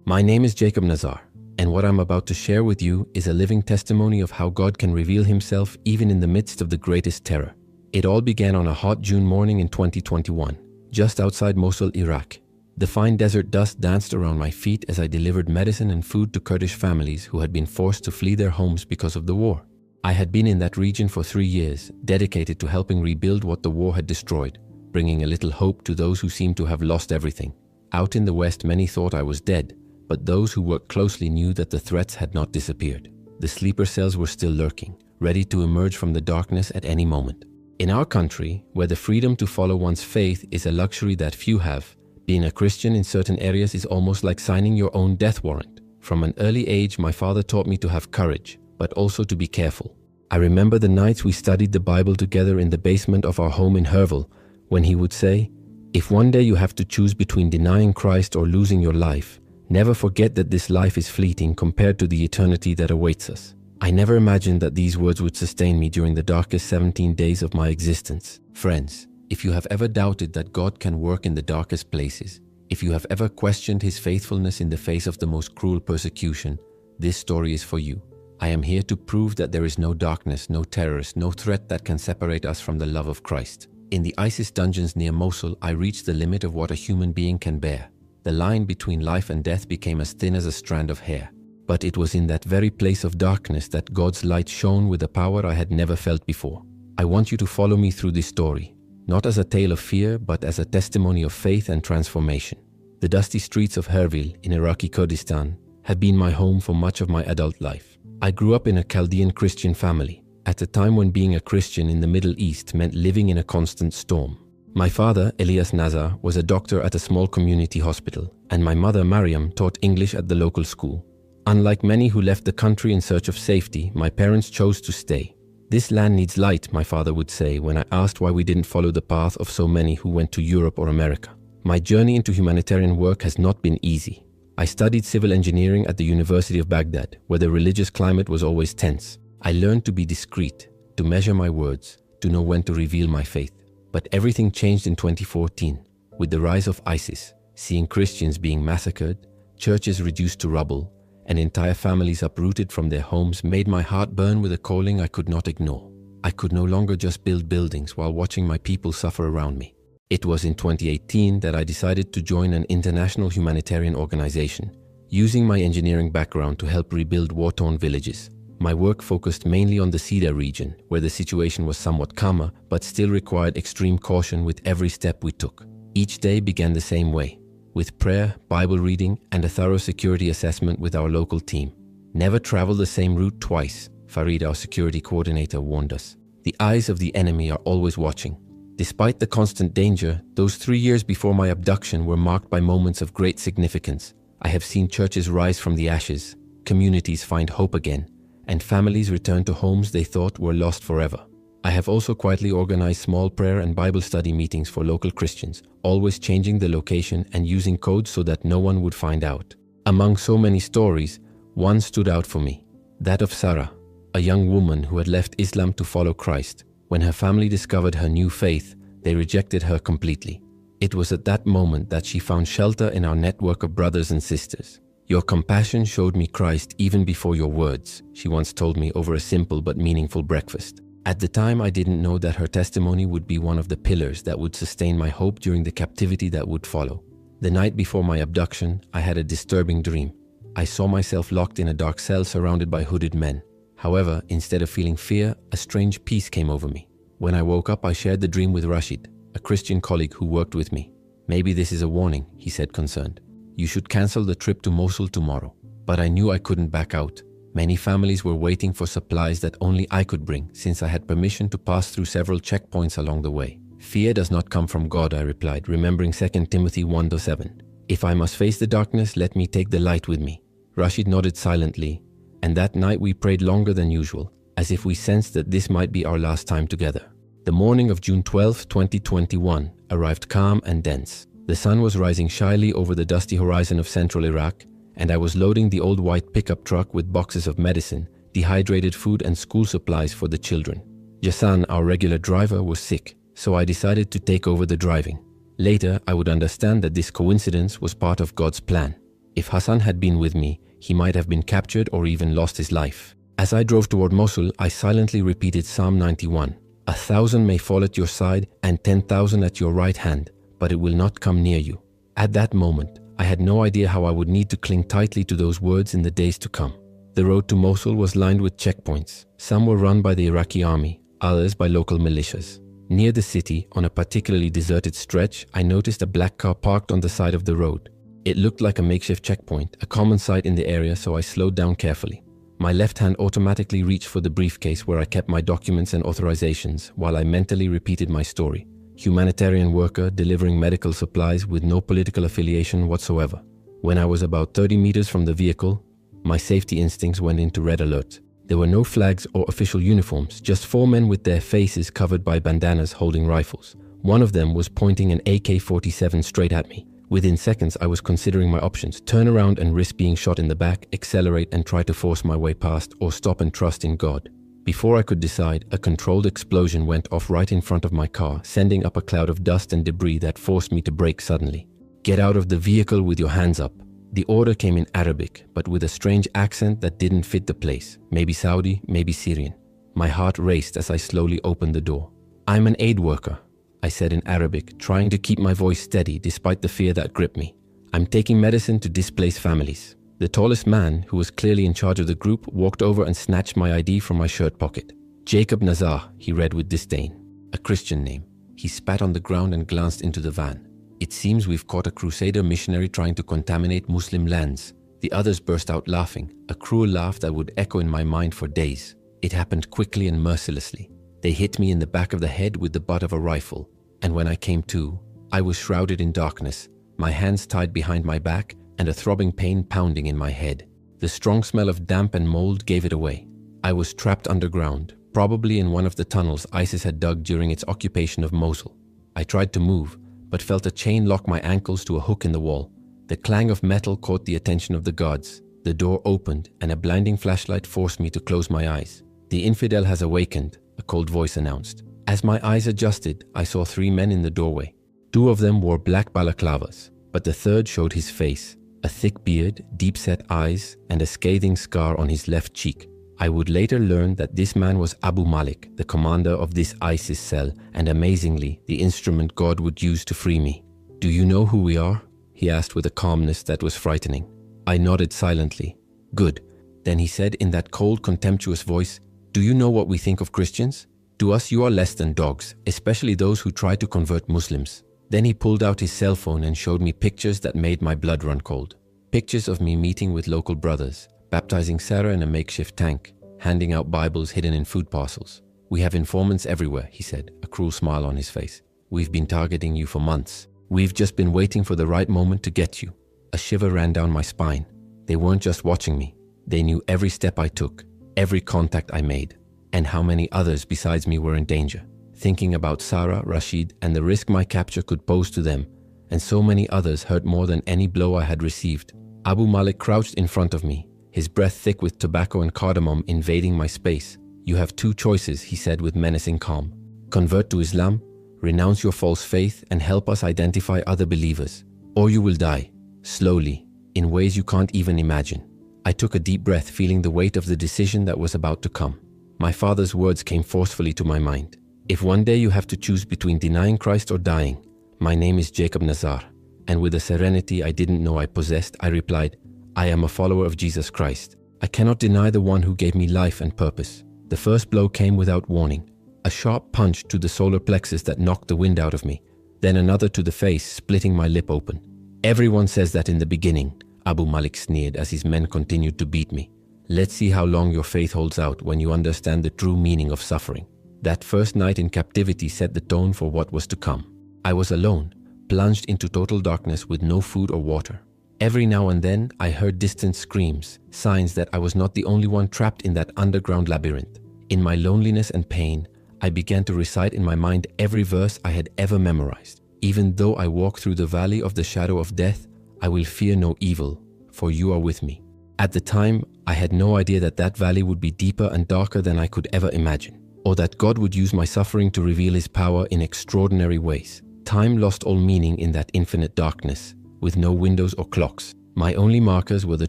My name is Jacob Nazar, and what I'm about to share with you is a living testimony of how God can reveal himself even in the midst of the greatest terror. It all began on a hot June morning in 2021, just outside Mosul, Iraq. The fine desert dust danced around my feet as I delivered medicine and food to Kurdish families who had been forced to flee their homes because of the war. I had been in that region for 3 years, dedicated to helping rebuild what the war had destroyed, bringing a little hope to those who seemed to have lost everything. Out in the West, many thought I was dead, but those who worked closely knew that the threats had not disappeared. The sleeper cells were still lurking, ready to emerge from the darkness at any moment. In our country, where the freedom to follow one's faith is a luxury that few have, being a Christian in certain areas is almost like signing your own death warrant. From an early age, my father taught me to have courage, but also to be careful. I remember the nights we studied the Bible together in the basement of our home in Herval, when he would say, "If one day you have to choose between denying Christ or losing your life, never forget that this life is fleeting compared to the eternity that awaits us." I never imagined that these words would sustain me during the darkest 17 days of my existence. Friends, if you have ever doubted that God can work in the darkest places, if you have ever questioned his faithfulness in the face of the most cruel persecution, this story is for you. I am here to prove that there is no darkness, no terrorist, no threat that can separate us from the love of Christ. In the ISIS dungeons near Mosul, I reached the limit of what a human being can bear. The line between life and death became as thin as a strand of hair. But it was in that very place of darkness that God's light shone with a power I had never felt before. I want you to follow me through this story, not as a tale of fear, but as a testimony of faith and transformation. The dusty streets of Herval in Iraqi Kurdistan have been my home for much of my adult life. I grew up in a Chaldean Christian family, at a time when being a Christian in the Middle East meant living in a constant storm. My father, Elias Nazar, was a doctor at a small community hospital, and my mother, Mariam, taught English at the local school. Unlike many who left the country in search of safety, my parents chose to stay. "This land needs light," my father would say when I asked why we didn't follow the path of so many who went to Europe or America. My journey into humanitarian work has not been easy. I studied civil engineering at the University of Baghdad, where the religious climate was always tense. I learned to be discreet, to measure my words, to know when to reveal my faith. But everything changed in 2014, with the rise of ISIS, seeing Christians being massacred, churches reduced to rubble, and entire families uprooted from their homes made my heart burn with a calling I could not ignore. I could no longer just build buildings while watching my people suffer around me. It was in 2018 that I decided to join an international humanitarian organization, using my engineering background to help rebuild war-torn villages. My work focused mainly on the Cedar region, where the situation was somewhat calmer, but still required extreme caution with every step we took. Each day began the same way, with prayer, Bible reading, and a thorough security assessment with our local team. "Never travel the same route twice," Farid, our security coordinator, warned us. "The eyes of the enemy are always watching." Despite the constant danger, those 3 years before my abduction were marked by moments of great significance. I have seen churches rise from the ashes, communities find hope again, and families return to homes they thought were lost forever. I have also quietly organized small prayer and Bible study meetings for local Christians, always changing the location and using codes so that no one would find out. Among so many stories, one stood out for me, that of Sarah, a young woman who had left Islam to follow Christ. When her family discovered her new faith, they rejected her completely. It was at that moment that she found shelter in our network of brothers and sisters. "Your compassion showed me Christ even before your words," she once told me over a simple but meaningful breakfast. At the time, I didn't know that her testimony would be one of the pillars that would sustain my hope during the captivity that would follow. The night before my abduction, I had a disturbing dream. I saw myself locked in a dark cell surrounded by hooded men. However, instead of feeling fear, a strange peace came over me. When I woke up, I shared the dream with Rashid, a Christian colleague who worked with me. "Maybe this is a warning," he said, concerned. "You should cancel the trip to Mosul tomorrow." But I knew I couldn't back out. Many families were waiting for supplies that only I could bring, since I had permission to pass through several checkpoints along the way. "Fear does not come from God," I replied, remembering 2 Timothy 1:7. "If I must face the darkness, let me take the light with me." Rashid nodded silently, and that night we prayed longer than usual, as if we sensed that this might be our last time together. The morning of June 12, 2021 arrived calm and dense. The sun was rising shyly over the dusty horizon of central Iraq, and I was loading the old white pickup truck with boxes of medicine, dehydrated food, and school supplies for the children. Jassan, our regular driver, was sick, so I decided to take over the driving. Later, I would understand that this coincidence was part of God's plan. If Hassan had been with me, he might have been captured or even lost his life. As I drove toward Mosul, I silently repeated Psalm 91. 1,000 may fall at your side and 10,000 at your right hand, but it will not come near you. At that moment, I had no idea how I would need to cling tightly to those words in the days to come. The road to Mosul was lined with checkpoints. Some were run by the Iraqi army, others by local militias. Near the city, on a particularly deserted stretch, I noticed a black car parked on the side of the road. It looked like a makeshift checkpoint, a common sight in the area, so I slowed down carefully. My left hand automatically reached for the briefcase where I kept my documents and authorizations while I mentally repeated my story. Humanitarian worker delivering medical supplies with no political affiliation whatsoever. When I was about 30 meters from the vehicle, my safety instincts went into red alert. There were no flags or official uniforms, just 4 men with their faces covered by bandanas holding rifles. One of them was pointing an AK-47 straight at me. Within seconds, I was considering my options: turn around and risk being shot in the back, accelerate and try to force my way past, or stop and trust in God. Before I could decide, a controlled explosion went off right in front of my car, sending up a cloud of dust and debris that forced me to brake suddenly. Get out of the vehicle with your hands up. The order came in Arabic, but with a strange accent that didn't fit the place. Maybe Saudi, maybe Syrian. My heart raced as I slowly opened the door. I'm an aid worker, I said in Arabic, trying to keep my voice steady despite the fear that gripped me. I'm taking medicine to displaced families. The tallest man, who was clearly in charge of the group, walked over and snatched my ID from my shirt pocket. Jacob Nazar, he read with disdain. A Christian name. He spat on the ground and glanced into the van. It seems we've caught a crusader missionary trying to contaminate Muslim lands. The others burst out laughing, a cruel laugh that would echo in my mind for days. It happened quickly and mercilessly. They hit me in the back of the head with the butt of a rifle, and when I came to, I was shrouded in darkness, my hands tied behind my back and a throbbing pain pounding in my head. The strong smell of damp and mold gave it away. I was trapped underground, probably in one of the tunnels ISIS had dug during its occupation of Mosul. I tried to move, but felt a chain lock my ankles to a hook in the wall. The clang of metal caught the attention of the guards. The door opened and a blinding flashlight forced me to close my eyes. The infidel has awakened, a cold voice announced. As my eyes adjusted, I saw 3 men in the doorway. 2 of them wore black balaclavas, but the third showed his face, a thick beard, deep-set eyes, and a scathing scar on his left cheek. I would later learn that this man was Abu Malik, the commander of this ISIS cell, and amazingly, the instrument God would use to free me. "Do you know who we are?" he asked with a calmness that was frightening. I nodded silently. "Good." Then he said in that cold, contemptuous voice, "Do you know what we think of Christians? To us you are less than dogs, especially those who try to convert Muslims." Then he pulled out his cell phone and showed me pictures that made my blood run cold. Pictures of me meeting with local brothers, baptizing Sarah in a makeshift tank, handing out Bibles hidden in food parcels. "We have informants everywhere," he said, a cruel smile on his face. "We've been targeting you for months. We've just been waiting for the right moment to get you." A shiver ran down my spine. They weren't just watching me. They knew every step I took, every contact I made, and how many others besides me were in danger. Thinking about Sarah, Rashid, and the risk my capture could pose to them, and so many others hurt more than any blow I had received. Abu Malik crouched in front of me, his breath thick with tobacco and cardamom invading my space. "You have 2 choices," he said with menacing calm. "Convert to Islam, renounce your false faith, and help us identify other believers. Or you will die, slowly, in ways you can't even imagine." I took a deep breath, feeling the weight of the decision that was about to come. My father's words came forcefully to my mind. "If one day you have to choose between denying Christ or dying, my name is Jacob Nazar." And with a serenity I didn't know I possessed, I replied, "I am a follower of Jesus Christ. I cannot deny the one who gave me life and purpose." The first blow came without warning. A sharp punch to the solar plexus that knocked the wind out of me. Then another to the face, splitting my lip open. "Everyone says that in the beginning," Abu Malik sneered as his men continued to beat me. "Let's see how long your faith holds out when you understand the true meaning of suffering." That first night in captivity set the tone for what was to come. I was alone, plunged into total darkness with no food or water. Every now and then, I heard distant screams, signs that I was not the only one trapped in that underground labyrinth. In my loneliness and pain, I began to recite in my mind every verse I had ever memorized. "Even though I walk through the valley of the shadow of death, I will fear no evil, for you are with me." At the time, I had no idea that that valley would be deeper and darker than I could ever imagine, or that God would use my suffering to reveal His power in extraordinary ways. Time lost all meaning in that infinite darkness, with no windows or clocks. My only markers were the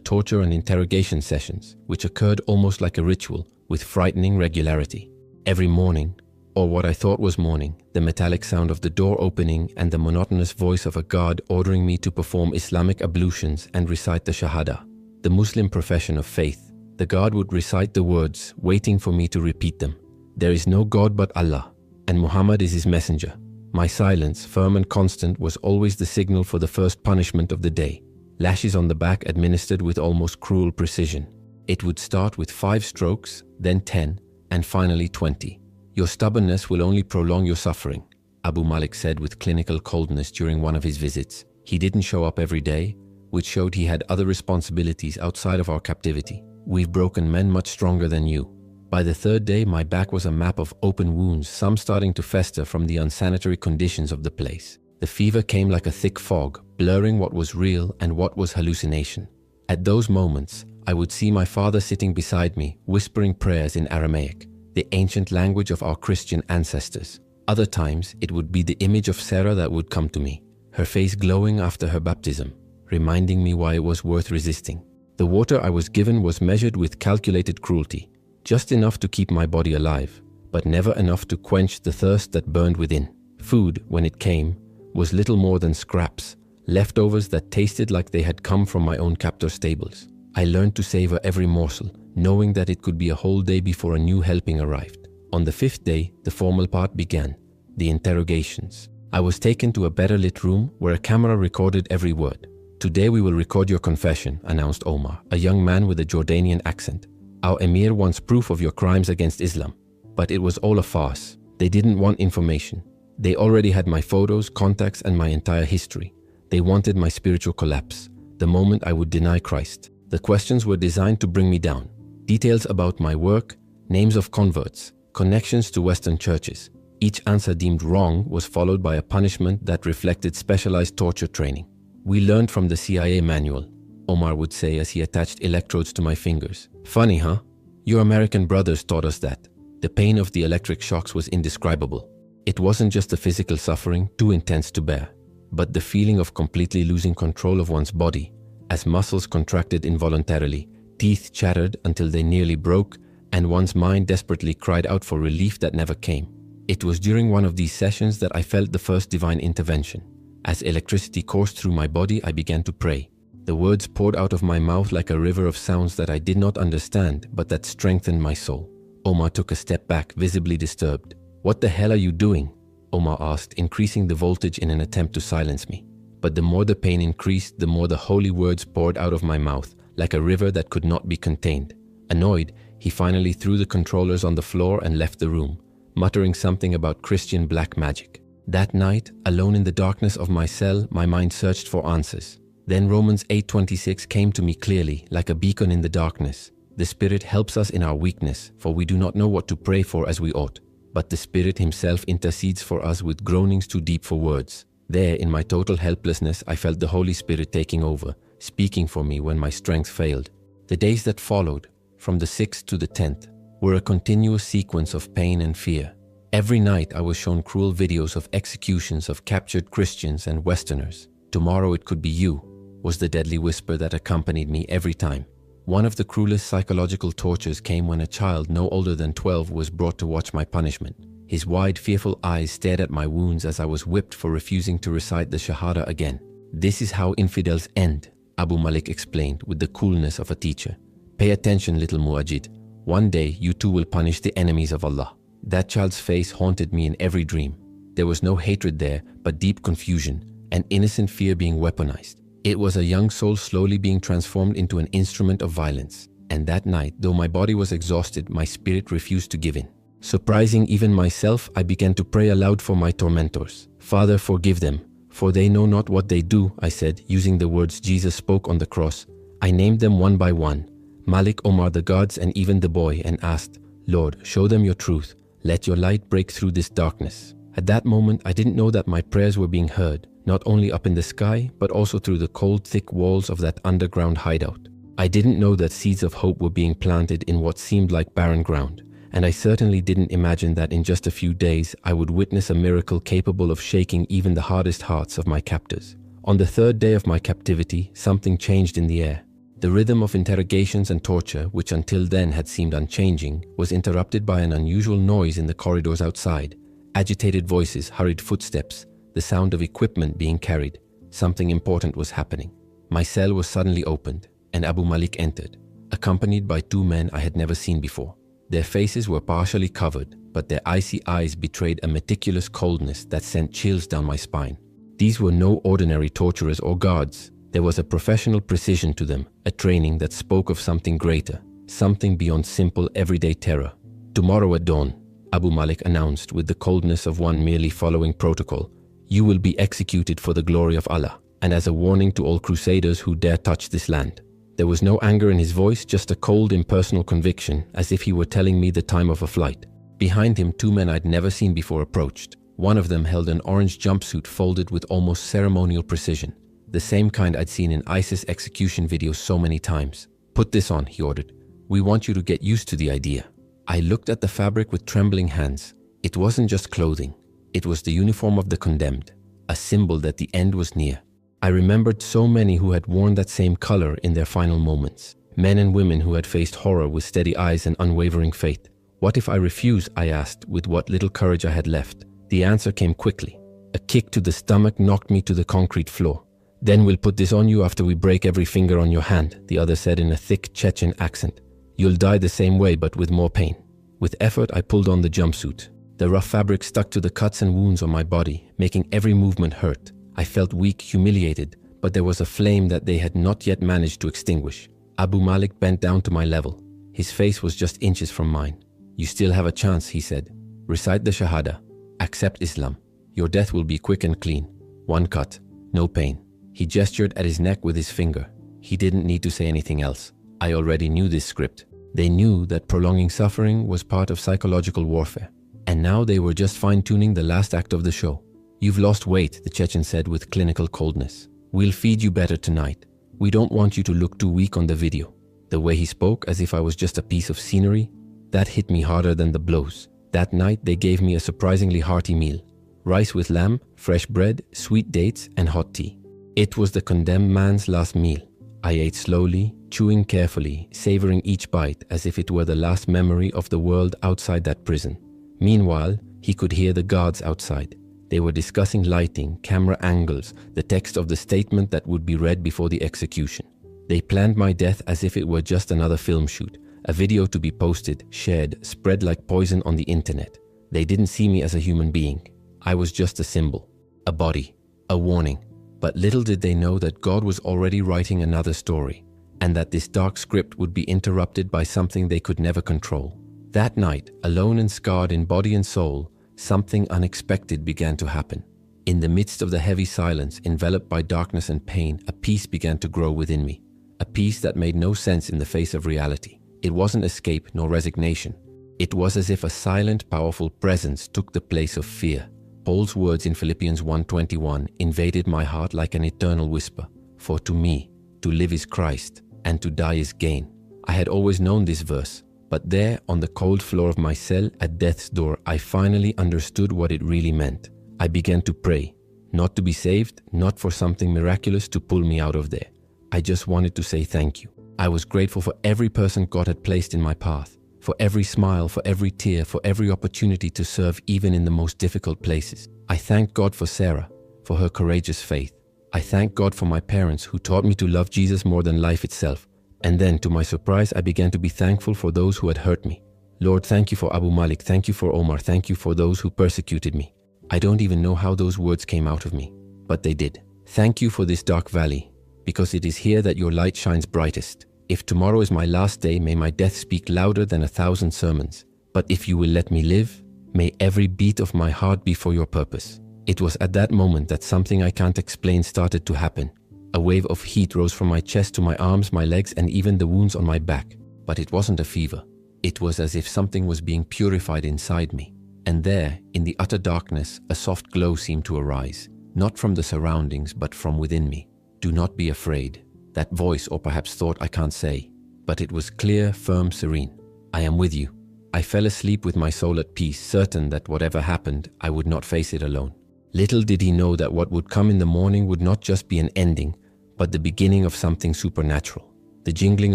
torture and interrogation sessions, which occurred almost like a ritual, with frightening regularity. Every morning, or what I thought was morning, the metallic sound of the door opening and the monotonous voice of a guard ordering me to perform Islamic ablutions and recite the Shahada, the Muslim profession of faith. The guard would recite the words, waiting for me to repeat them. There is no God but Allah, and Muhammad is his messenger. My silence, firm and constant, was always the signal for the first punishment of the day. Lashes on the back administered with almost cruel precision. It would start with 5 strokes, then 10, and finally 20. Your stubbornness will only prolong your suffering, Abu Malik said with clinical coldness during one of his visits. He didn't show up every day, which showed he had other responsibilities outside of our captivity. We've broken men much stronger than you. By the 3rd day, my back was a map of open wounds, some starting to fester from the unsanitary conditions of the place. The fever came like a thick fog, blurring what was real and what was hallucination. At those moments, I would see my father sitting beside me, whispering prayers in Aramaic, the ancient language of our Christian ancestors. Other times, it would be the image of Sarah that would come to me, her face glowing after her baptism, reminding me why it was worth resisting. The water I was given was measured with calculated cruelty, just enough to keep my body alive, but never enough to quench the thirst that burned within. Food, when it came, was little more than scraps, leftovers that tasted like they had come from my own captor's stables. I learned to savor every morsel, knowing that it could be a whole day before a new helping arrived. On the 5th day, the formal part began, the interrogations. I was taken to a better lit room where a camera recorded every word. Today we will record your confession, announced Omar, a young man with a Jordanian accent. Our emir wants proof of your crimes against Islam. But it was all a farce. They didn't want information. They already had my photos, contacts, and my entire history. They wanted my spiritual collapse, the moment I would deny Christ. The questions were designed to bring me down. Details about my work, names of converts, connections to Western churches. Each answer deemed wrong was followed by a punishment that reflected specialized torture training. We learned from the CIA manual, Omar would say as he attached electrodes to my fingers. Funny, huh? Your American brothers taught us that. The pain of the electric shocks was indescribable. It wasn't just the physical suffering, too intense to bear, but the feeling of completely losing control of one's body, as muscles contracted involuntarily, teeth chattered until they nearly broke, and one's mind desperately cried out for relief that never came. It was during one of these sessions that I felt the first divine intervention. As electricity coursed through my body, I began to pray. The words poured out of my mouth like a river of sounds that I did not understand, but that strengthened my soul. Omar took a step back, visibly disturbed. What the hell are you doing? Omar asked, increasing the voltage in an attempt to silence me. But the more the pain increased, the more the holy words poured out of my mouth, like a river that could not be contained. Annoyed, he finally threw the controllers on the floor and left the room, muttering something about Christian black magic. That night, alone in the darkness of my cell, my mind searched for answers. Then Romans 8:26 came to me clearly, like a beacon in the darkness. The Spirit helps us in our weakness, for we do not know what to pray for as we ought. But the Spirit Himself intercedes for us with groanings too deep for words. There, in my total helplessness, I felt the Holy Spirit taking over, speaking for me when my strength failed. The days that followed, from the 6th to the 10th, were a continuous sequence of pain and fear. Every night I was shown cruel videos of executions of captured Christians and Westerners. Tomorrow it could be you, was the deadly whisper that accompanied me every time. One of the cruelest psychological tortures came when a child no older than 12 was brought to watch my punishment. His wide, fearful eyes stared at my wounds as I was whipped for refusing to recite the Shahada again. This is how infidels end, Abu Malik explained with the coolness of a teacher. Pay attention, little Muajid. One day you too will punish the enemies of Allah. That child's face haunted me in every dream. There was no hatred there, but deep confusion, an innocent fear being weaponized. It was a young soul slowly being transformed into an instrument of violence. And that night, though my body was exhausted, my spirit refused to give in. Surprising even myself, I began to pray aloud for my tormentors. Father, forgive them, for they know not what they do, I said, using the words Jesus spoke on the cross. I named them one by one, Malik, Omar, the guards, and even the boy, and asked, Lord, show them your truth. Let your light break through this darkness. At that moment, I didn't know that my prayers were being heard, not only up in the sky, but also through the cold, thick walls of that underground hideout. I didn't know that seeds of hope were being planted in what seemed like barren ground, and I certainly didn't imagine that in just a few days I would witness a miracle capable of shaking even the hardest hearts of my captors. On the third day of my captivity, something changed in the air. The rhythm of interrogations and torture, which until then had seemed unchanging, was interrupted by an unusual noise in the corridors outside. Agitated voices, hurried footsteps, the sound of equipment being carried. Something important was happening. My cell was suddenly opened, and Abu Malik entered, accompanied by two men I had never seen before. Their faces were partially covered, but their icy eyes betrayed a meticulous coldness that sent chills down my spine. These were no ordinary torturers or guards. There was a professional precision to them, a training that spoke of something greater, something beyond simple everyday terror. Tomorrow at dawn, Abu Malik announced with the coldness of one merely following protocol, you will be executed for the glory of Allah, and as a warning to all crusaders who dare touch this land. There was no anger in his voice, just a cold, impersonal conviction, as if he were telling me the time of a flight. Behind him, two men I'd never seen before approached. One of them held an orange jumpsuit folded with almost ceremonial precision, the same kind I'd seen in ISIS execution videos so many times. Put this on, he ordered. We want you to get used to the idea. I looked at the fabric with trembling hands. It wasn't just clothing. It was the uniform of the condemned, a symbol that the end was near. I remembered so many who had worn that same color in their final moments. Men and women who had faced horror with steady eyes and unwavering faith. What if I refuse, I asked, with what little courage I had left. The answer came quickly. A kick to the stomach knocked me to the concrete floor. Then we'll put this on you after we break every finger on your hand, the other said in a thick Chechen accent. You'll die the same way, but with more pain. With effort, I pulled on the jumpsuit. The rough fabric stuck to the cuts and wounds on my body, making every movement hurt. I felt weak, humiliated, but there was a flame that they had not yet managed to extinguish. Abu Malik bent down to my level. His face was just inches from mine. You still have a chance, he said. Recite the Shahada. Accept Islam. Your death will be quick and clean. One cut, no pain. He gestured at his neck with his finger. He didn't need to say anything else. I already knew this script. They knew that prolonging suffering was part of psychological warfare. And now they were just fine-tuning the last act of the show. You've lost weight, the Chechen said with clinical coldness. We'll feed you better tonight. We don't want you to look too weak on the video. The way he spoke, as if I was just a piece of scenery, that hit me harder than the blows. That night, they gave me a surprisingly hearty meal. Rice with lamb, fresh bread, sweet dates, and hot tea. It was the condemned man's last meal. I ate slowly, chewing carefully, savoring each bite as if it were the last memory of the world outside that prison. Meanwhile, he could hear the guards outside. They were discussing lighting, camera angles, the text of the statement that would be read before the execution. They planned my death as if it were just another film shoot, a video to be posted, shared, spread like poison on the internet. They didn't see me as a human being. I was just a symbol, a body, a warning. But little did they know that God was already writing another story, and that this dark script would be interrupted by something they could never control. That night, alone and scarred in body and soul, something unexpected began to happen. In the midst of the heavy silence, enveloped by darkness and pain, a peace began to grow within me. A peace that made no sense in the face of reality. It wasn't escape nor resignation. It was as if a silent, powerful presence took the place of fear. Paul's words in Philippians 1:21 invaded my heart like an eternal whisper. For to me, to live is Christ, and to die is gain. I had always known this verse, but there, on the cold floor of my cell at death's door, I finally understood what it really meant. I began to pray, not to be saved, not for something miraculous to pull me out of there. I just wanted to say thank you. I was grateful for every person God had placed in my path, for every smile, for every tear, for every opportunity to serve even in the most difficult places. I thanked God for Sarah, for her courageous faith. I thanked God for my parents who taught me to love Jesus more than life itself. And then, to my surprise, I began to be thankful for those who had hurt me. Lord, thank you for Abu Malik, thank you for Omar, thank you for those who persecuted me. I don't even know how those words came out of me, but they did. Thank you for this dark valley, because it is here that your light shines brightest. If tomorrow is my last day, may my death speak louder than 1,000 sermons. But if you will let me live, may every beat of my heart be for your purpose. It was at that moment that something I can't explain started to happen. A wave of heat rose from my chest to my arms, my legs, and even the wounds on my back. But it wasn't a fever. It was as if something was being purified inside me. And there, in the utter darkness, a soft glow seemed to arise, not from the surroundings, but from within me. Do not be afraid. That voice, or perhaps thought, I can't say. But it was clear, firm, serene. I am with you. I fell asleep with my soul at peace, certain that whatever happened, I would not face it alone. Little did he know that what would come in the morning would not just be an ending, but the beginning of something supernatural. The jingling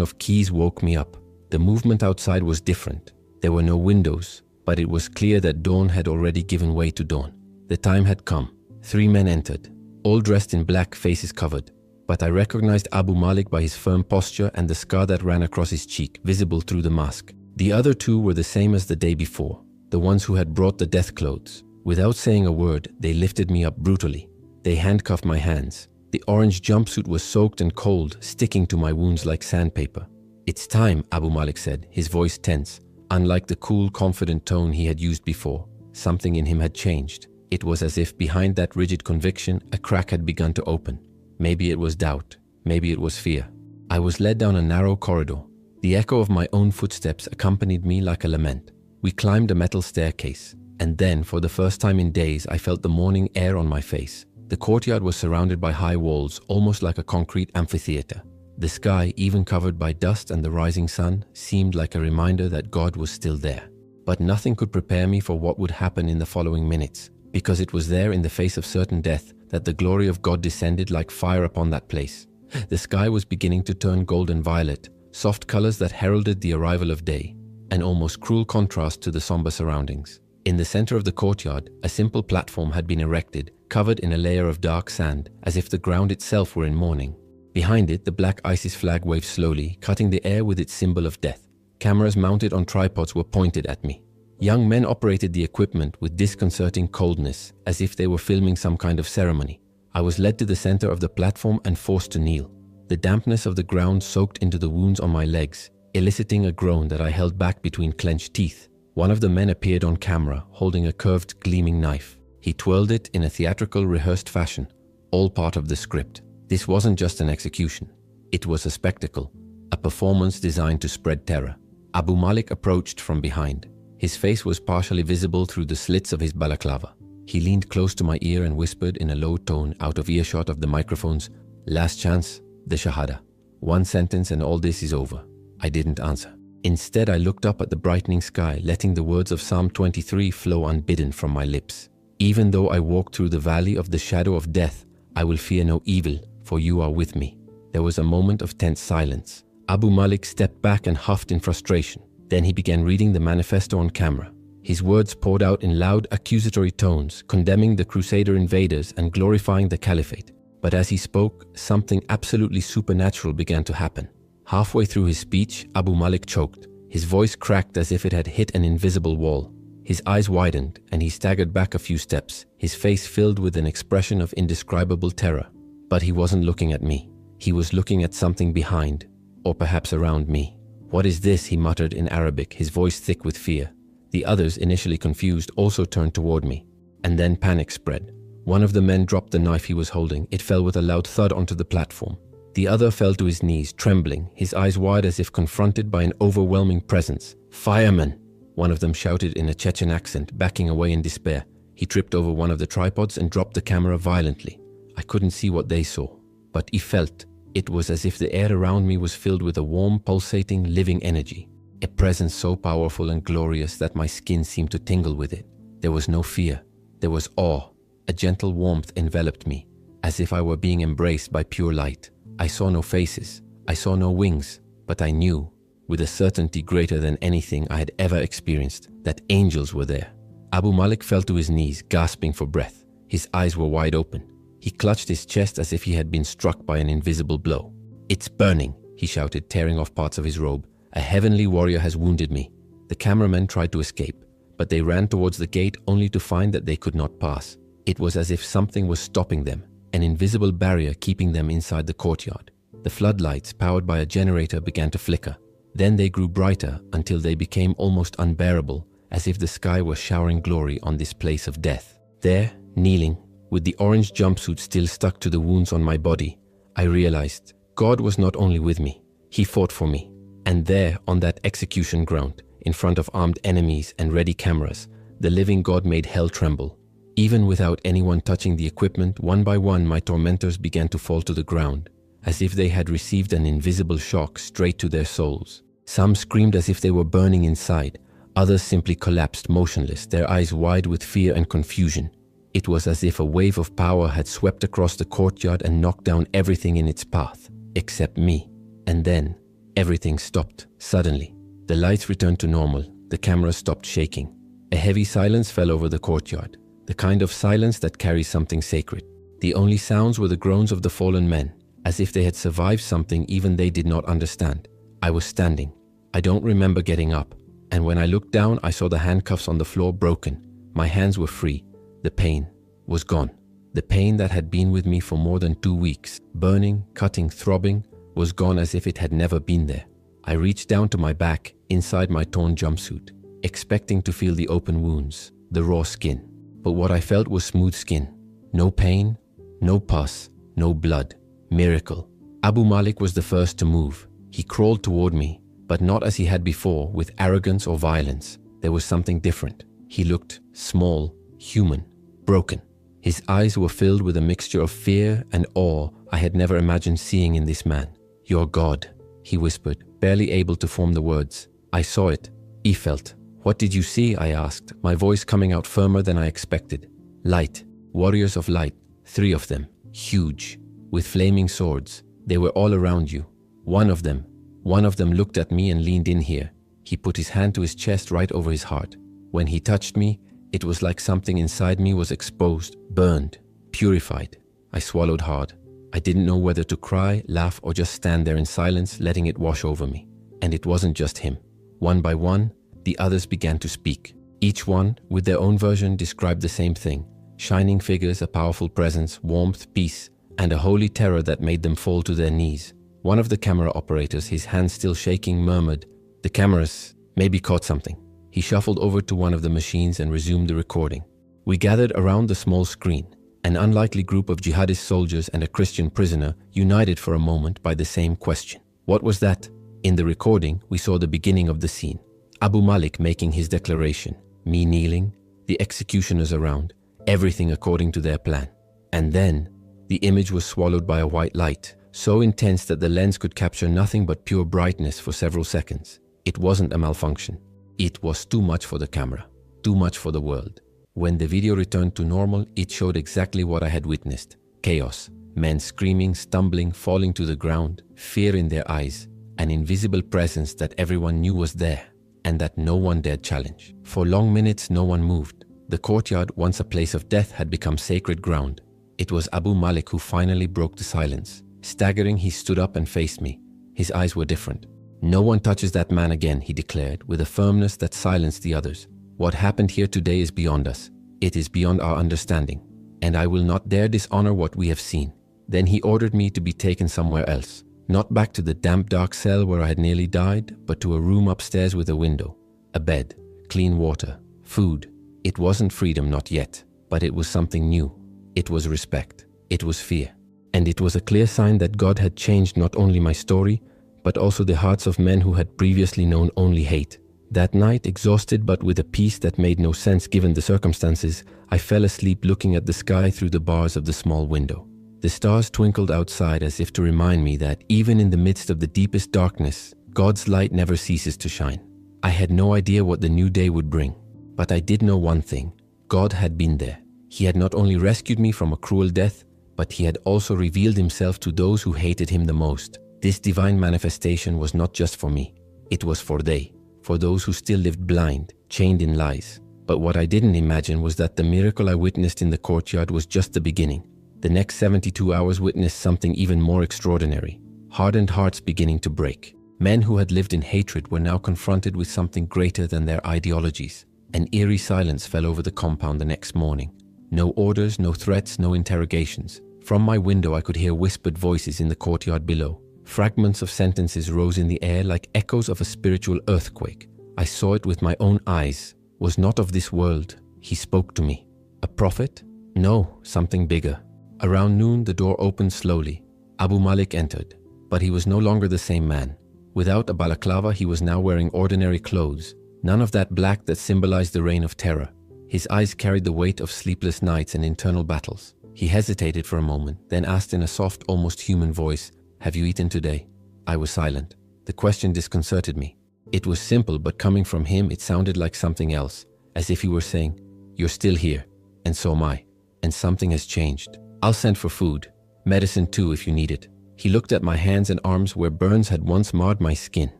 of keys woke me up. The movement outside was different. There were no windows, but it was clear that dawn had already given way to dawn. The time had come. 3 men entered, all dressed in black, faces covered. But I recognized Abu Malik by his firm posture and the scar that ran across his cheek, visible through the mask. The other 2 were the same as the day before, the ones who had brought the death clothes. Without saying a word, they lifted me up brutally. They handcuffed my hands. The orange jumpsuit was soaked and cold, sticking to my wounds like sandpaper. "It's time," Abu Malik said, his voice tense. Unlike the cool, confident tone he had used before, something in him had changed. It was as if behind that rigid conviction, a crack had begun to open. Maybe it was doubt. Maybe it was fear. I was led down a narrow corridor. The echo of my own footsteps accompanied me like a lament. We climbed a metal staircase, and then, for the first time in days, I felt the morning air on my face. The courtyard was surrounded by high walls, almost like a concrete amphitheater. The sky, even covered by dust and the rising sun, seemed like a reminder that God was still there. But nothing could prepare me for what would happen in the following minutes, because it was there in the face of certain death that the glory of God descended like fire upon that place. The sky was beginning to turn gold and violet, soft colors that heralded the arrival of day, an almost cruel contrast to the somber surroundings. In the center of the courtyard, a simple platform had been erected, covered in a layer of dark sand, as if the ground itself were in mourning. Behind it, the black ISIS flag waved slowly, cutting the air with its symbol of death. Cameras mounted on tripods were pointed at me. Young men operated the equipment with disconcerting coldness, as if they were filming some kind of ceremony. I was led to the center of the platform and forced to kneel. The dampness of the ground soaked into the wounds on my legs, eliciting a groan that I held back between clenched teeth. One of the men appeared on camera, holding a curved, gleaming knife. He twirled it in a theatrical, rehearsed fashion, all part of the script. This wasn't just an execution. It was a spectacle, a performance designed to spread terror. Abu Malik approached from behind. His face was partially visible through the slits of his balaclava. He leaned close to my ear and whispered in a low tone, out of earshot of the microphones, "Last chance, the Shahada. 1 sentence and all this is over." I didn't answer. Instead, I looked up at the brightening sky, letting the words of Psalm 23 flow unbidden from my lips. "Even though I walk through the valley of the shadow of death, I will fear no evil, for you are with me." There was a moment of tense silence. Abu Malik stepped back and huffed in frustration. Then he began reading the manifesto on camera. His words poured out in loud, accusatory tones, condemning the Crusader invaders and glorifying the Caliphate. But as he spoke, something absolutely supernatural began to happen. Halfway through his speech, Abu Malik choked. His voice cracked as if it had hit an invisible wall. His eyes widened, and he staggered back a few steps, his face filled with an expression of indescribable terror. But he wasn't looking at me. He was looking at something behind, or perhaps around me. "What is this?" he muttered in Arabic, his voice thick with fear. The others, initially confused, also turned toward me. And then panic spread. One of the men dropped the knife he was holding. It fell with a loud thud onto the platform. The other fell to his knees, trembling, his eyes wide as if confronted by an overwhelming presence. "Firemen!" One of them shouted in a Chechen accent, backing away in despair. He tripped over one of the tripods and dropped the camera violently. I couldn't see what they saw, but he felt. It was as if the air around me was filled with a warm, pulsating, living energy. A presence so powerful and glorious that my skin seemed to tingle with it. There was no fear. There was awe. A gentle warmth enveloped me, as if I were being embraced by pure light. I saw no faces. I saw no wings, but I knew, with a certainty greater than anything I had ever experienced, that angels were there. Abu Malik fell to his knees, gasping for breath. His eyes were wide open. He clutched his chest as if he had been struck by an invisible blow. "It's burning," he shouted, tearing off parts of his robe. "A heavenly warrior has wounded me." The cameramen tried to escape, but they ran towards the gate only to find that they could not pass. It was as if something was stopping them, an invisible barrier keeping them inside the courtyard. The floodlights, powered by a generator, began to flicker. Then they grew brighter until they became almost unbearable, as if the sky were showering glory on this place of death. There, kneeling, with the orange jumpsuit still stuck to the wounds on my body, I realized God was not only with me, He fought for me. And there, on that execution ground, in front of armed enemies and ready cameras, the living God made hell tremble. Even without anyone touching the equipment, one by one my tormentors began to fall to the ground, as if they had received an invisible shock straight to their souls. Some screamed as if they were burning inside. Others simply collapsed motionless, their eyes wide with fear and confusion. It was as if a wave of power had swept across the courtyard and knocked down everything in its path, except me. And then, everything stopped, suddenly. The lights returned to normal, the camera stopped shaking. A heavy silence fell over the courtyard, the kind of silence that carries something sacred. The only sounds were the groans of the fallen men, as if they had survived something even they did not understand. I was standing. I don't remember getting up, and when I looked down, I saw the handcuffs on the floor broken. My hands were free. The pain was gone. The pain that had been with me for more than 2 weeks, burning, cutting, throbbing, was gone as if it had never been there. I reached down to my back, inside my torn jumpsuit, expecting to feel the open wounds, the raw skin. But what I felt was smooth skin. No pain, no pus, no blood. Miracle. Abu Malik was the first to move. He crawled toward me, but not as he had before, with arrogance or violence. There was something different. He looked small, human, broken. His eyes were filled with a mixture of fear and awe I had never imagined seeing in this man. "Your God," he whispered, barely able to form the words. I saw it. He felt. "What did you see?" I asked, my voice coming out firmer than I expected. "Light. Warriors of light. 3 of them. Huge. With flaming swords. They were all around you. One of them looked at me and leaned in here. He put his hand to his chest right over his heart. When he touched me, it was like something inside me was exposed, burned, purified. I swallowed hard. I didn't know whether to cry, laugh, or just stand there in silence, letting it wash over me. And it wasn't just him. One by one, the others began to speak. Each one, with their own version, described the same thing. Shining figures, a powerful presence, warmth, peace, and a holy terror that made them fall to their knees. One of the camera operators, his hands still shaking, murmured, "The cameras maybe caught something." He shuffled over to one of the machines and resumed the recording. We gathered around the small screen, an unlikely group of jihadist soldiers and a Christian prisoner, united for a moment by the same question. What was that? In the recording, we saw the beginning of the scene. Abu Malik making his declaration, me kneeling, the executioners around, everything according to their plan. And then, the image was swallowed by a white light, so intense that the lens could capture nothing but pure brightness for several seconds. It wasn't a malfunction. It was too much for the camera, too much for the world. When the video returned to normal, it showed exactly what I had witnessed. Chaos, men screaming, stumbling, falling to the ground, fear in their eyes, an invisible presence that everyone knew was there, and that no one dared challenge. For long minutes, no one moved. The courtyard, once a place of death, had become sacred ground. It was Abu Malik who finally broke the silence. Staggering, he stood up and faced me. His eyes were different. "No one touches that man again," he declared, with a firmness that silenced the others. "What happened here today is beyond us. It is beyond our understanding, and I will not dare dishonor what we have seen." Then he ordered me to be taken somewhere else. Not back to the damp, dark cell where I had nearly died, but to a room upstairs with a window, a bed, clean water, food. It wasn't freedom, not yet, but it was something new. It was respect. It was fear. And it was a clear sign that God had changed not only my story, but also the hearts of men who had previously known only hate. That night, exhausted but with a peace that made no sense given the circumstances, I fell asleep looking at the sky through the bars of the small window. The stars twinkled outside as if to remind me that even in the midst of the deepest darkness, God's light never ceases to shine. I had no idea what the new day would bring, but I did know one thing. God had been there. He had not only rescued me from a cruel death, but he had also revealed himself to those who hated him the most. This divine manifestation was not just for me. It was for those who still lived blind, chained in lies. But what I didn't imagine was that the miracle I witnessed in the courtyard was just the beginning. The next 72 hours witnessed something even more extraordinary. Hardened hearts beginning to break. Men who had lived in hatred were now confronted with something greater than their ideologies. An eerie silence fell over the compound the next morning. No orders, no threats, no interrogations. From my window I could hear whispered voices in the courtyard below. Fragments of sentences rose in the air like echoes of a spiritual earthquake. I saw it with my own eyes. Was not of this world. He spoke to me. A prophet? No, something bigger. Around noon, the door opened slowly. Abu Malik entered, but he was no longer the same man. Without a balaclava, he was now wearing ordinary clothes. None of that black that symbolized the reign of terror. His eyes carried the weight of sleepless nights and internal battles. He hesitated for a moment, then asked in a soft, almost human voice, "Have you eaten today?" I was silent. The question disconcerted me. It was simple, but coming from him, it sounded like something else, as if he were saying, "You're still here, and so am I." and something has changed. I'll send for food, medicine too if you need it. He looked at my hands and arms where burns had once marred my skin.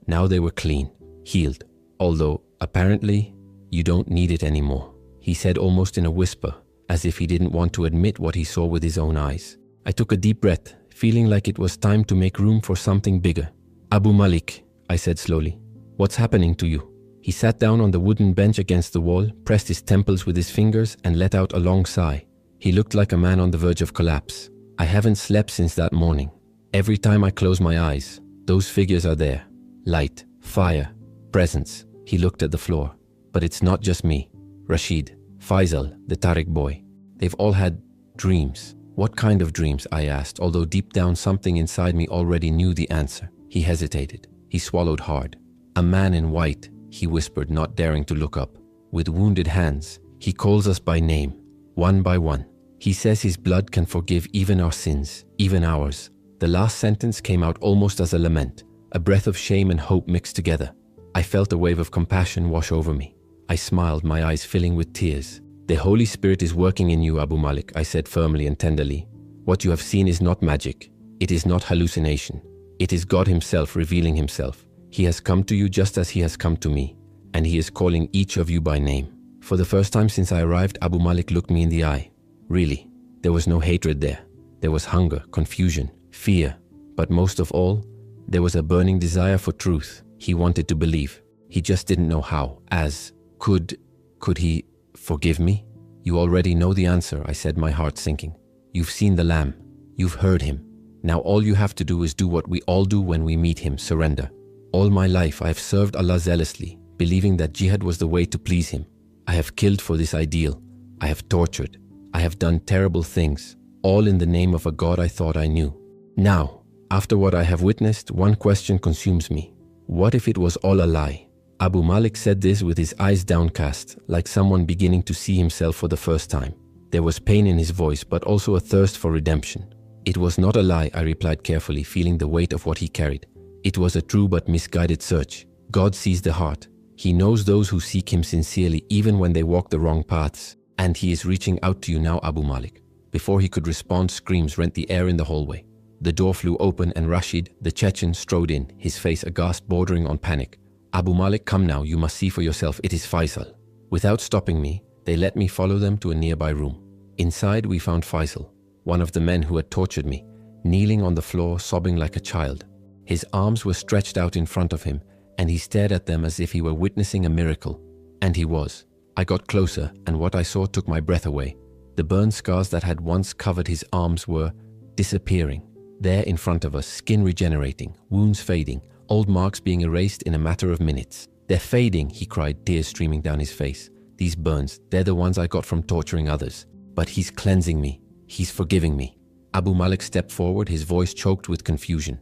Now they were clean, healed. Although, apparently, you don't need it anymore, he said almost in a whisper, as if he didn't want to admit what he saw with his own eyes. I took a deep breath, feeling like it was time to make room for something bigger. Abu Malik, I said slowly, what's happening to you? He sat down on the wooden bench against the wall, pressed his temples with his fingers, and let out a long sigh. He looked like a man on the verge of collapse. I haven't slept since that morning. Every time I close my eyes, those figures are there. Light, fire, presence. He looked at the floor. But it's not just me. Rashid, Faisal, the Tariq boy. They've all had dreams. What kind of dreams? I asked, although deep down something inside me already knew the answer. He hesitated. He swallowed hard. A man in white, he whispered, not daring to look up. With wounded hands, he calls us by name, one by one. He says his blood can forgive even our sins, even ours. The last sentence came out almost as a lament, a breath of shame and hope mixed together. I felt a wave of compassion wash over me. I smiled, my eyes filling with tears. The Holy Spirit is working in you, Abu Malik, I said firmly and tenderly. What you have seen is not magic. It is not hallucination. It is God Himself revealing Himself. He has come to you just as He has come to me, and He is calling each of you by name. For the first time since I arrived, Abu Malik looked me in the eye. Really, there was no hatred there. There was hunger, confusion, fear, but most of all, there was a burning desire for truth. He wanted to believe. He just didn't know how. Could He forgive me? You already know the answer, I said, my heart sinking. You've seen the Lamb. You've heard Him. Now all you have to do is do what we all do when we meet Him, surrender. All my life I have served Allah zealously, believing that jihad was the way to please Him. I have killed for this ideal. I have tortured. I have done terrible things, all in the name of a God I thought I knew. Now, after what I have witnessed, one question consumes me. What if it was all a lie? Abu Malik said this with his eyes downcast, like someone beginning to see himself for the first time. There was pain in his voice, but also a thirst for redemption. It was not a lie, I replied carefully, feeling the weight of what he carried. It was a true but misguided search. God sees the heart. He knows those who seek Him sincerely, even when they walk the wrong paths. And He is reaching out to you now, Abu Malik. Before he could respond, screams rent the air in the hallway. The door flew open and Rashid, the Chechen, strode in, his face aghast, bordering on panic. Abu Malik, come now, you must see for yourself, it is Faisal. Without stopping me, they let me follow them to a nearby room. Inside we found Faisal, one of the men who had tortured me, kneeling on the floor, sobbing like a child. His arms were stretched out in front of him, and he stared at them as if he were witnessing a miracle. And he was. I got closer, and what I saw took my breath away. The burn scars that had once covered his arms were disappearing. There in front of us, skin regenerating, wounds fading, old marks being erased in a matter of minutes. They're fading, he cried, tears streaming down his face. These burns, they're the ones I got from torturing others. But He's cleansing me. He's forgiving me. Abu Malik stepped forward, his voice choked with confusion.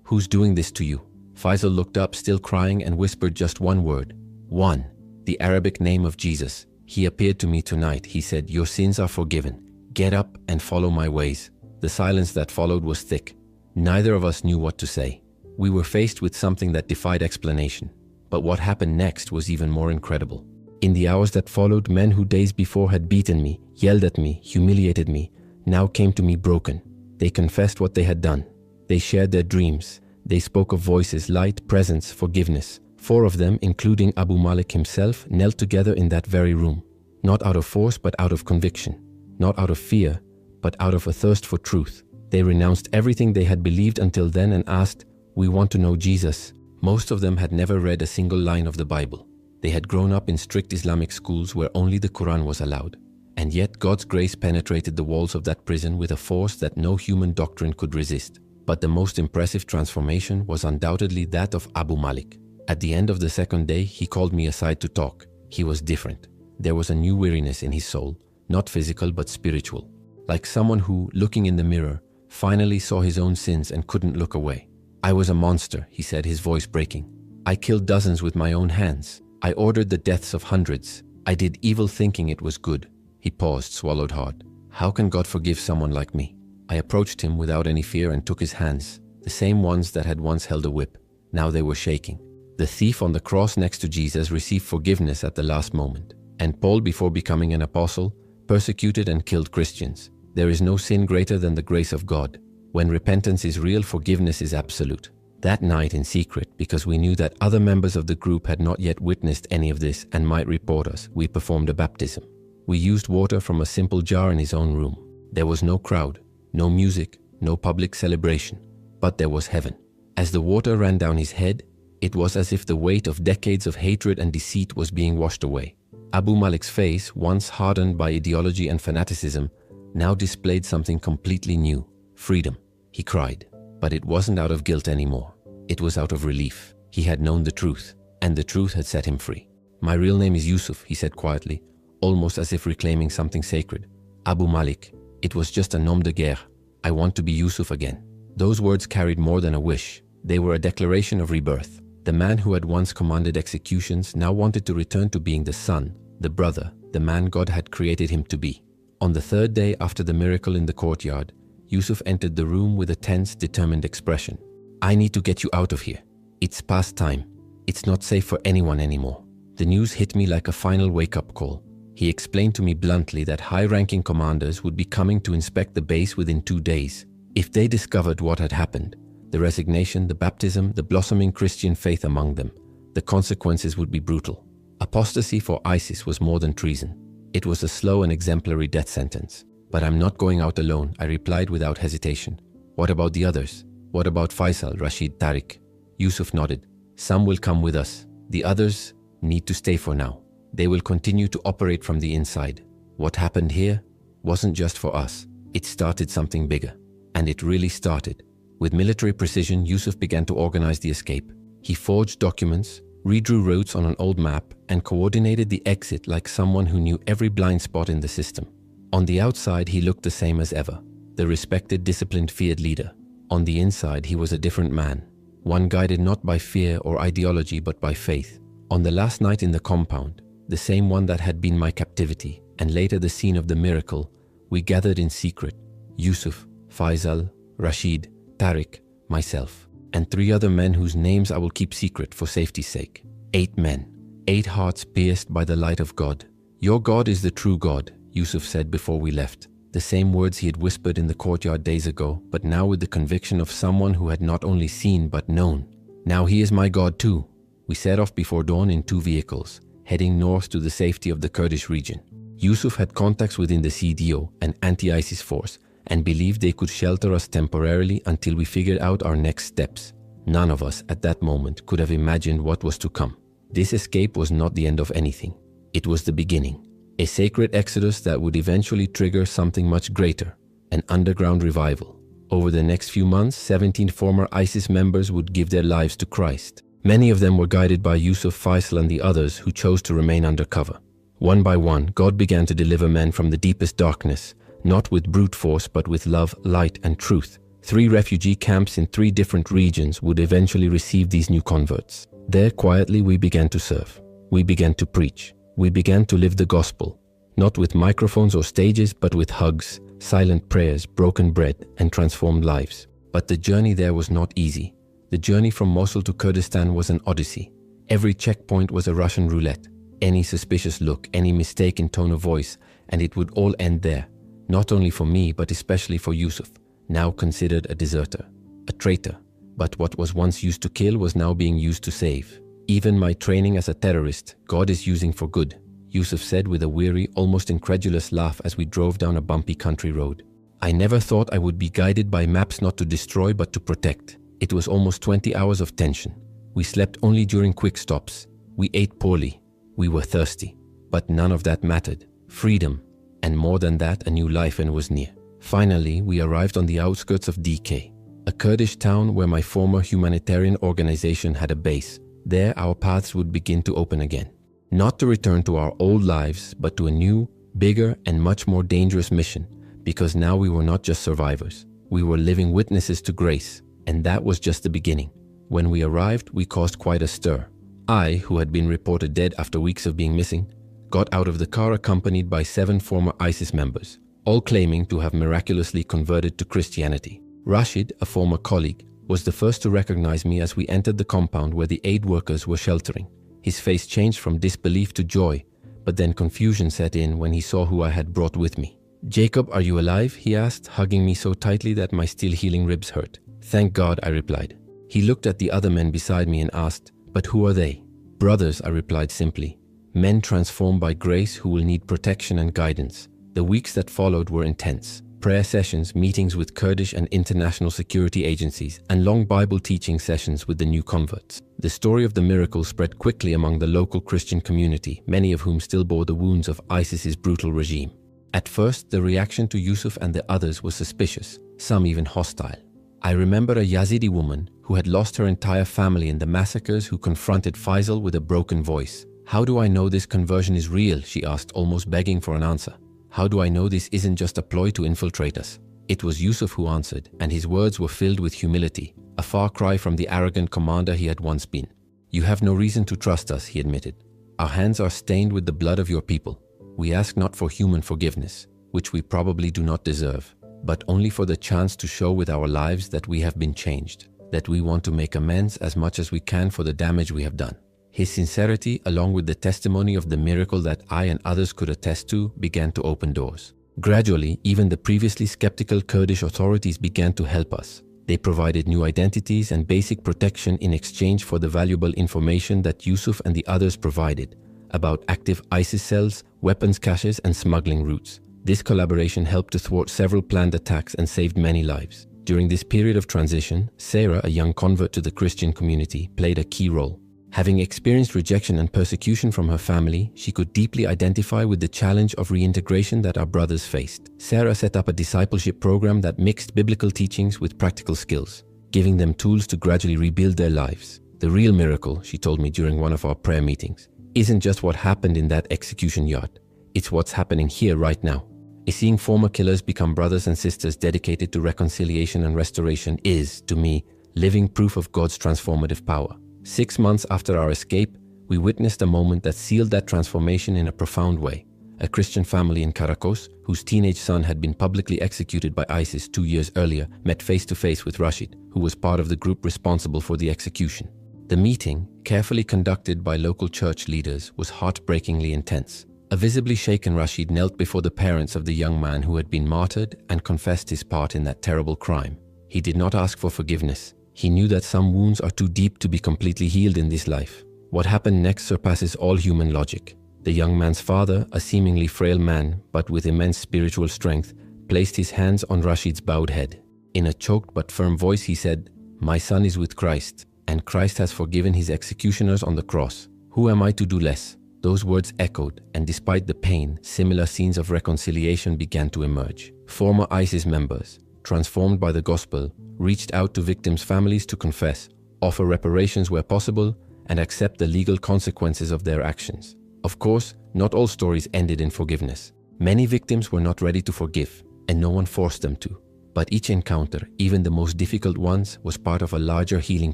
Who's doing this to you? Faisal looked up, still crying, and whispered just one word. One. The Arabic name of Jesus. He appeared to me tonight. He said, your sins are forgiven. Get up and follow my ways. The silence that followed was thick. Neither of us knew what to say. We were faced with something that defied explanation. But what happened next was even more incredible. In the hours that followed, men who days before had beaten me, yelled at me, humiliated me, now came to me broken. They confessed what they had done. They shared their dreams. They spoke of voices, light, presence, forgiveness. 4 of them, including Abu Malik himself, knelt together in that very room. Not out of force, but out of conviction. Not out of fear, but out of a thirst for truth. They renounced everything they had believed until then and asked, we want to know Jesus. Most of them had never read a single line of the Bible. They had grown up in strict Islamic schools where only the Quran was allowed. And yet God's grace penetrated the walls of that prison with a force that no human doctrine could resist. But the most impressive transformation was undoubtedly that of Abu Malik. At the end of the second day, he called me aside to talk. He was different. There was a new weariness in his soul, not physical but spiritual. Like someone who, looking in the mirror, finally saw his own sins and couldn't look away. I was a monster, he said, his voice breaking. I killed dozens with my own hands. I ordered the deaths of hundreds. I did evil thinking it was good. He paused, swallowed hard. How can God forgive someone like me? I approached him without any fear and took his hands, the same ones that had once held a whip. Now they were shaking. The thief on the cross next to Jesus received forgiveness at the last moment. And Paul, before becoming an apostle, persecuted and killed Christians. There is no sin greater than the grace of God. When repentance is real, forgiveness is absolute. That night in secret, because we knew that other members of the group had not yet witnessed any of this and might report us, we performed a baptism. We used water from a simple jar in his own room. There was no crowd, no music, no public celebration, but there was heaven. As the water ran down his head, it was as if the weight of decades of hatred and deceit was being washed away. Abu Malik's face, once hardened by ideology and fanaticism, now displayed something completely new: freedom. He cried, but it wasn't out of guilt anymore. It was out of relief. He had known the truth, and the truth had set him free. "My real name is Yusuf," he said quietly, almost as if reclaiming something sacred. "Abu Malik, it was just a nom de guerre. I want to be Yusuf again." Those words carried more than a wish. They were a declaration of rebirth. The man who had once commanded executions now wanted to return to being the son, the brother, the man God had created him to be. On the third day after the miracle in the courtyard, Yusuf entered the room with a tense, determined expression. "I need to get you out of here. It's past time. It's not safe for anyone anymore." The news hit me like a final wake-up call. He explained to me bluntly that high-ranking commanders would be coming to inspect the base within 2 days. If they discovered what had happened, the resignation, the baptism, the blossoming Christian faith among them, the consequences would be brutal. Apostasy for ISIS was more than treason. It was a slow and exemplary death sentence. "But I'm not going out alone," I replied without hesitation. "What about the others? What about Faisal, Rashid, Tariq?" Yusuf nodded. "Some will come with us. The others need to stay for now. They will continue to operate from the inside. What happened here wasn't just for us. It started something bigger. And it really started. With military precision, Yusuf began to organize the escape. He forged documents, redrew routes on an old map, and coordinated the exit like someone who knew every blind spot in the system. On the outside, he looked the same as ever, the respected, disciplined, feared leader. On the inside, he was a different man, one guided not by fear or ideology but by faith. On the last night in the compound, the same one that had been my captivity, and later the scene of the miracle, we gathered in secret: Yusuf, Faisal, Rashid, Tariq, myself, and 3 other men whose names I will keep secret for safety's sake. 8 men, 8 hearts pierced by the light of God. "Your God is the true God," Yusuf said before we left. The same words he had whispered in the courtyard days ago, but now with the conviction of someone who had not only seen but known. "Now he is my God too." We set off before dawn in 2 vehicles, heading north to the safety of the Kurdish region. Yusuf had contacts within the CDO, an anti-ISIS force, and believed they could shelter us temporarily until we figured out our next steps. None of us at that moment could have imagined what was to come. This escape was not the end of anything. It was the beginning. A sacred exodus that would eventually trigger something much greater, an underground revival. Over the next few months, 17 former ISIS members would give their lives to Christ. Many of them were guided by Yusuf, Faisal, and the others who chose to remain undercover. One by one, God began to deliver men from the deepest darkness, not with brute force but with love, light, and truth. 3 refugee camps in 3 different regions would eventually receive these new converts. There, quietly, we began to serve. We began to preach. We began to live the gospel, not with microphones or stages, but with hugs, silent prayers, broken bread, and transformed lives. But the journey there was not easy. The journey from Mosul to Kurdistan was an odyssey. Every checkpoint was a Russian roulette. Any suspicious look, any mistake in tone of voice, and it would all end there. Not only for me, but especially for Yusuf, now considered a deserter, a traitor. But what was once used to kill was now being used to save. "Even my training as a terrorist, God is using for good," Yusuf said with a weary, almost incredulous laugh as we drove down a bumpy country road. "I never thought I would be guided by maps not to destroy but to protect." It was almost 20 hours of tension. We slept only during quick stops. We ate poorly. We were thirsty. But none of that mattered. Freedom, and more than that, a new life, and was near. Finally, we arrived on the outskirts of DK, a Kurdish town where my former humanitarian organization had a base. There, our paths would begin to open again. Not to return to our old lives, but to a new, bigger, and much more dangerous mission, because now we were not just survivors. We were living witnesses to grace, and that was just the beginning. When we arrived, we caused quite a stir. I, who had been reported dead after weeks of being missing, got out of the car accompanied by 7 former ISIS members, all claiming to have miraculously converted to Christianity. Rashid, a former colleague, was the first to recognize me as we entered the compound where the aid workers were sheltering. His face changed from disbelief to joy, but then confusion set in when he saw who I had brought with me. "Jacob, are you alive?" he asked, hugging me so tightly that my still healing ribs hurt. "Thank God," I replied. He looked at the other men beside me and asked, "But who are they?" "Brothers," I replied simply. "Men transformed by grace who will need protection and guidance." The weeks that followed were intense. Prayer sessions, meetings with Kurdish and international security agencies, and long Bible teaching sessions with the new converts. The story of the miracle spread quickly among the local Christian community, many of whom still bore the wounds of ISIS's brutal regime. At first, the reaction to Yusuf and the others was suspicious, some even hostile. I remember a Yazidi woman who had lost her entire family in the massacres who confronted Faisal with a broken voice. "How do I know this conversion is real?" she asked, almost begging for an answer. "How do I know this isn't just a ploy to infiltrate us?" It was Yusuf who answered, and his words were filled with humility, a far cry from the arrogant commander he had once been. "You have no reason to trust us," he admitted. "Our hands are stained with the blood of your people. We ask not for human forgiveness, which we probably do not deserve, but only for the chance to show with our lives that we have been changed, that we want to make amends as much as we can for the damage we have done." His sincerity, along with the testimony of the miracle that I and others could attest to, began to open doors. Gradually, even the previously skeptical Kurdish authorities began to help us. They provided new identities and basic protection in exchange for the valuable information that Yusuf and the others provided about active ISIS cells, weapons caches, and smuggling routes. This collaboration helped to thwart several planned attacks and saved many lives. During this period of transition, Sarah, a young convert to the Christian community, played a key role. Having experienced rejection and persecution from her family, she could deeply identify with the challenge of reintegration that our brothers faced. Sarah set up a discipleship program that mixed biblical teachings with practical skills, giving them tools to gradually rebuild their lives. "The real miracle," she told me during one of our prayer meetings, "isn't just what happened in that execution yard. It's what's happening here right now." Seeing former killers become brothers and sisters dedicated to reconciliation and restoration is, to me, living proof of God's transformative power. 6 months after our escape, we witnessed a moment that sealed that transformation in a profound way. A Christian family in Caracos, whose teenage son had been publicly executed by ISIS 2 years earlier, met face-to-face with Rashid, who was part of the group responsible for the execution. The meeting, carefully conducted by local church leaders, was heartbreakingly intense. A visibly shaken Rashid knelt before the parents of the young man who had been martyred and confessed his part in that terrible crime. He did not ask for forgiveness. He knew that some wounds are too deep to be completely healed in this life. What happened next surpasses all human logic. The young man's father, a seemingly frail man, but with immense spiritual strength, placed his hands on Rashid's bowed head. In a choked but firm voice he said, "My son is with Christ, and Christ has forgiven his executioners on the cross. Who am I to do less?" Those words echoed, and despite the pain, similar scenes of reconciliation began to emerge. Former ISIS members, transformed by the gospel, reached out to victims' families to confess, offer reparations where possible, and accept the legal consequences of their actions. Of course, not all stories ended in forgiveness. Many victims were not ready to forgive, and no one forced them to. But each encounter, even the most difficult ones, was part of a larger healing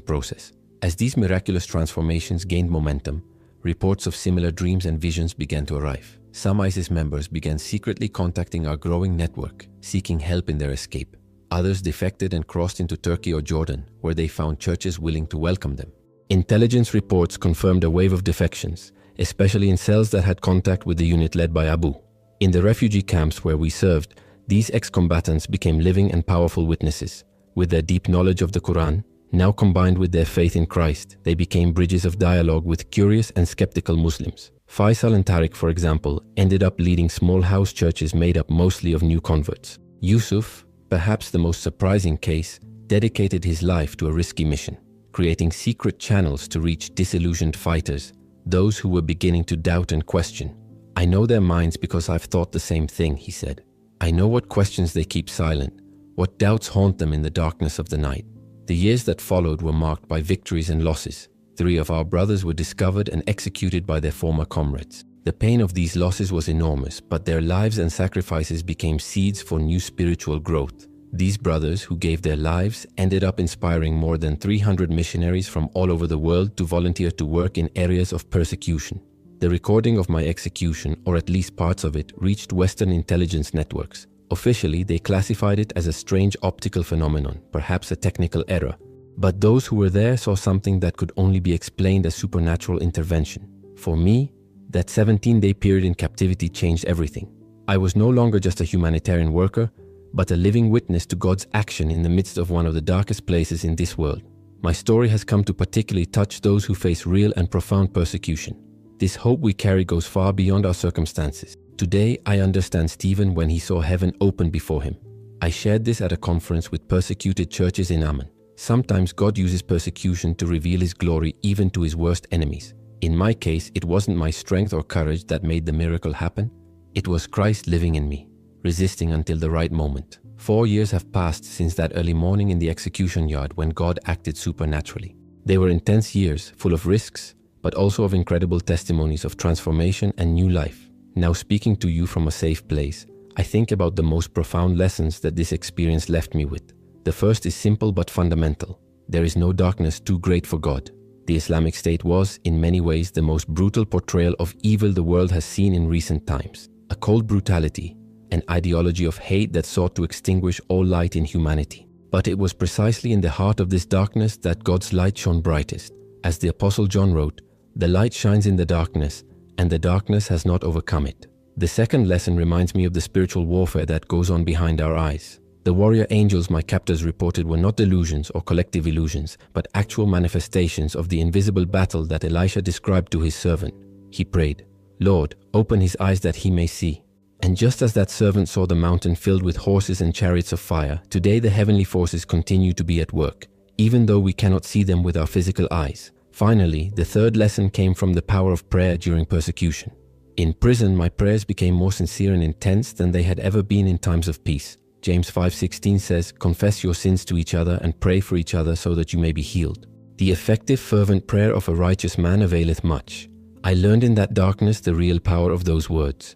process. As these miraculous transformations gained momentum, reports of similar dreams and visions began to arrive. Some ISIS members began secretly contacting our growing network, seeking help in their escape. Others defected and crossed into Turkey or Jordan, where they found churches willing to welcome them. Intelligence reports confirmed a wave of defections, especially in cells that had contact with the unit led by Abu. In the refugee camps where we served, these ex-combatants became living and powerful witnesses. With their deep knowledge of the Quran, now combined with their faith in Christ, they became bridges of dialogue with curious and skeptical Muslims. Faisal and Tariq, for example, ended up leading small house churches made up mostly of new converts. Yusuf, perhaps the most surprising case, dedicated his life to a risky mission, creating secret channels to reach disillusioned fighters, those who were beginning to doubt and question. "I know their minds because I've thought the same thing," he said. "I know what questions they keep silent, what doubts haunt them in the darkness of the night." The years that followed were marked by victories and losses. 3 of our brothers were discovered and executed by their former comrades. The pain of these losses was enormous, but their lives and sacrifices became seeds for new spiritual growth. These brothers, who gave their lives, ended up inspiring more than 300 missionaries from all over the world to volunteer to work in areas of persecution. The recording of my execution, or at least parts of it, reached Western intelligence networks. Officially, they classified it as a strange optical phenomenon, perhaps a technical error. But those who were there saw something that could only be explained as supernatural intervention. For me, That 17-day period in captivity changed everything. I was no longer just a humanitarian worker, but a living witness to God's action in the midst of one of the darkest places in this world. My story has come to particularly touch those who face real and profound persecution. This hope we carry goes far beyond our circumstances. Today, I understand Stephen when he saw heaven open before him. I shared this at a conference with persecuted churches in Amman. Sometimes God uses persecution to reveal His glory even to His worst enemies. In my case, it wasn't my strength or courage that made the miracle happen. It was Christ living in me, resisting until the right moment. 4 years have passed since that early morning in the execution yard when God acted supernaturally. They were intense years, full of risks, but also of incredible testimonies of transformation and new life. Now, speaking to you from a safe place, I think about the most profound lessons that this experience left me with. The first is simple but fundamental. There is no darkness too great for God. The Islamic State was, in many ways, the most brutal portrayal of evil the world has seen in recent times. A cold brutality, an ideology of hate that sought to extinguish all light in humanity. But it was precisely in the heart of this darkness that God's light shone brightest. As the Apostle John wrote, "The light shines in the darkness, and the darkness has not overcome it." The second lesson reminds me of the spiritual warfare that goes on behind our eyes. The warrior angels my captors reported were not delusions or collective illusions, but actual manifestations of the invisible battle that Elisha described to his servant. He prayed, "Lord, open his eyes that he may see." And just as that servant saw the mountain filled with horses and chariots of fire, today the heavenly forces continue to be at work, even though we cannot see them with our physical eyes. Finally, the third lesson came from the power of prayer during persecution. In prison, my prayers became more sincere and intense than they had ever been in times of peace. James 5:16 says, "Confess your sins to each other and pray for each other so that you may be healed." The effective, fervent prayer of a righteous man availeth much. I learned in that darkness the real power of those words.